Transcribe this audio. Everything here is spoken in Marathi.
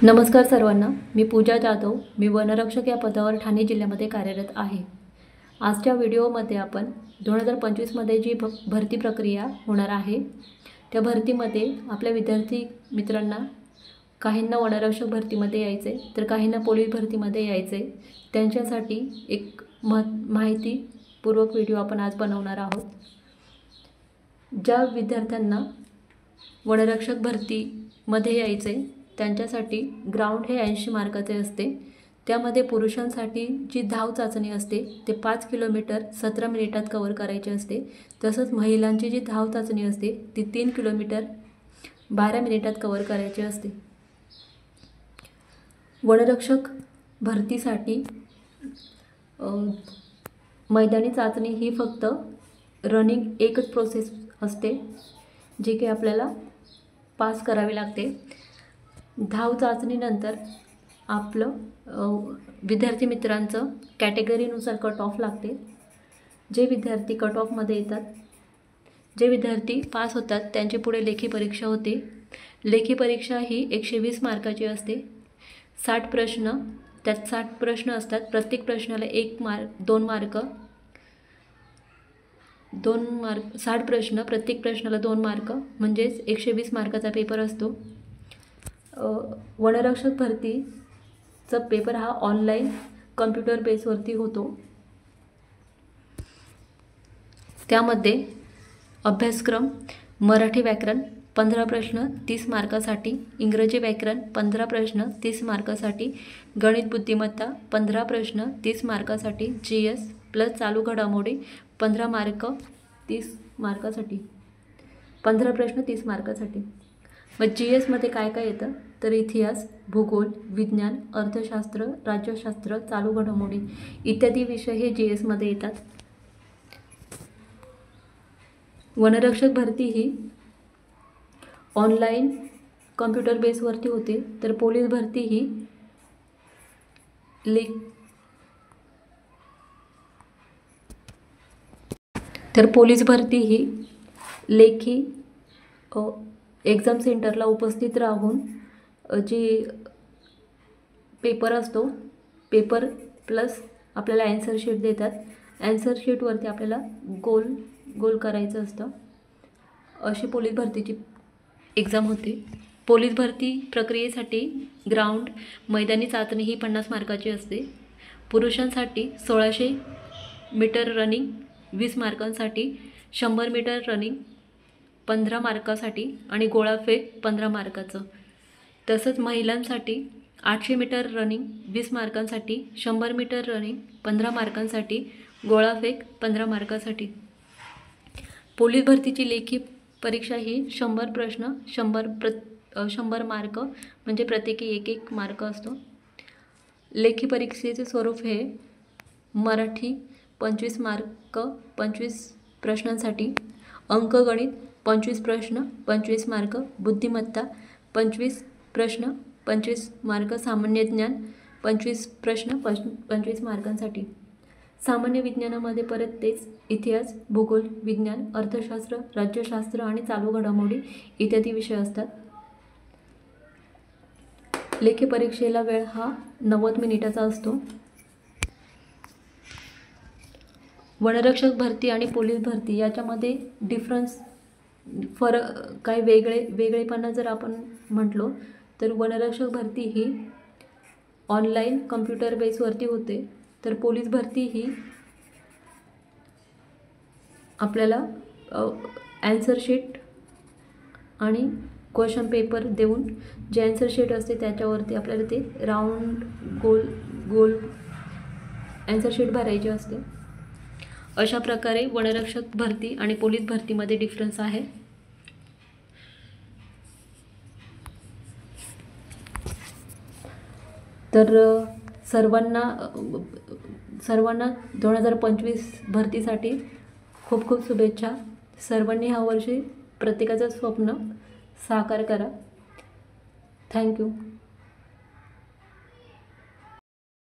नमस्कार सर्वांना, मी पूजा जाधव. मी वनरक्षक या पदावर ठाणे जिल्ह्यामध्ये कार्यरत आहे. आजच्या व्हिडिओमध्ये आपण 2025मध्ये जी भरती प्रक्रिया होणार आहे त्या भरतीमध्ये आपल्या विद्यार्थी मित्रांना काहींना वनरक्षक भरतीमध्ये यायचे तर काहींना पोलीस भरतीमध्ये यायचे, त्यांच्यासाठी एक माहितीपूर्वक व्हिडिओ आपण आज बनवणार आहोत. ज्या विद्यार्थ्यांना वनरक्षक भरतीमध्ये यायचे त्यांच्यासाठी ग्राउंड हे 80 मार्काचे असते. त्यामध्ये पुरुषांसाठी जी धाव चाचणी असते ते 5 किलोमीटर 17 मिनिटात कव्हर करायचे असते. तसंच महिलांची जी धाव चाचणी असते ती 3 किलोमीटर 12 मिनिटात कव्हर करायची असते. वनरक्षक भरतीसाठी मैदानी चाचणी ही फक्त रनिंग एकच प्रोसेस असते जी की आपल्याला पास करावी लागते. धाव चाचणीनंतर आपलं विद्यार्थी मित्रांचं कॅटेगरीनुसार कट ऑफ लागते. जे विद्यार्थी कट ऑफमध्ये येतात, जे विद्यार्थी पास होतात त्यांची पुढे लेखी परीक्षा होते. लेखी परीक्षा ही 120 मार्काची असते. 60 प्रश्न, त्यात 60 प्रश्न असतात. प्रत्येक प्रश्नाला 2 मार्क 60 प्रश्न, प्रत्येक प्रश्नाला 2 मार्क म्हणजेच 120 मार्काचा पेपर असतो. वनरक्षक भरतीचा पेपर हा ऑनलाईन कम्प्युटर बेसवरती होतो. त्यामध्ये अभ्यासक्रम मराठी व्याकरण 15 प्रश्न 30 मार्कासाठी, इंग्रजी व्याकरण 15 प्रश्न 30 मार्कासाठी, गणित बुद्धिमत्ता 15 प्रश्न 30 मार्कासाठी, GS प्लस चालू घडामोडी 15 मार्क 30 मार्कासाठी, 15 प्रश्न 30 मार्कासाठी. मग GS मध्ये काय काय येतं तर इतिहास, भूगोल, विज्ञान, अर्थशास्त्र, राज्यशास्त्र, चालू घडामोडी इत्यादी विषय हे GS मध्ये येतात. वनरक्षक भरती ही ऑनलाईन कम्प्युटर बेसवरती होते तर पोलीस भरती ही लेखी एक्झाम सेंटरला उपस्थित राहून जी पेपर असतो, पेपर प्लस आपल्याला ॲन्सर शीट देतात. ॲन्सर शीटवरती आपल्याला गोल करायचं असतं. अशी पोलीस भरतीची एक्झाम होते. पोलीस भरती प्रक्रियेसाठी ग्राउंड मैदानी चाचणी ही 50 मार्काची असते. पुरुषांसाठी 1600 मीटर रनिंग 20 मार्कांसाठी, 100 मीटर रनिंग 15 मार्कासाठी आणि गोळाफेक 15 मार्काचं. तसंच महिलांसाठी 800 मीटर रनिंग 20 मार्कांसाठी, 100 मीटर रनिंग 15 मार्कांसाठी, गोळाफेक 15 मार्कासाठी. पोलीस भरतीची लेखी परीक्षा ही 100 प्रश्न 100 मार्क म्हणजे प्रत्येकी 1 मार्क असतो. लेखी परीक्षेचे स्वरूप हे मराठी 25 मार्क 25 प्रश्नांसाठी, अंकगणित 25 प्रश्न 25 मार्क, बुद्धिमत्ता 25 प्रश्न 25 मार्क, सामान्य ज्ञान 25 प्रश्न 25 मार्कांसाठी. सामान्य विज्ञानामध्ये परत तेच इतिहास, भूगोल, विज्ञान, अर्थशास्त्र, राज्यशास्त्र आणि चालू घडामोडी इत्यादी विषय असतात. लेखी परीक्षेला वेळ हा 90 मिनिटाचा असतो. वनरक्षक भरती आणि पोलीस भरती याच्यामध्ये काही वेगळेपणा जर आपण म्हटलो तर वनरक्षक भरती ही ऑनलाईन कम्प्युटर बेसवरती होते तर पोलीस भरती ही आपल्याला ॲन्सर शीट आणि क्वेश्चन पेपर देऊन जे ॲन्सर शीट असते त्याच्यावरती आपल्याला ते राऊंड गोल ॲन्सर शीट भरायची असते. अशा प्रकारे वनरक्षक भरती आणि पोलीस भरतीमध्ये डिफरन्स आहे. तर सर्वांना 2025 भरतीसाठी खूप खूप शुभेच्छा. सर्वांनी ह्या वर्षी प्रत्येकाचं स्वप्न साकार करा. थँक्यू.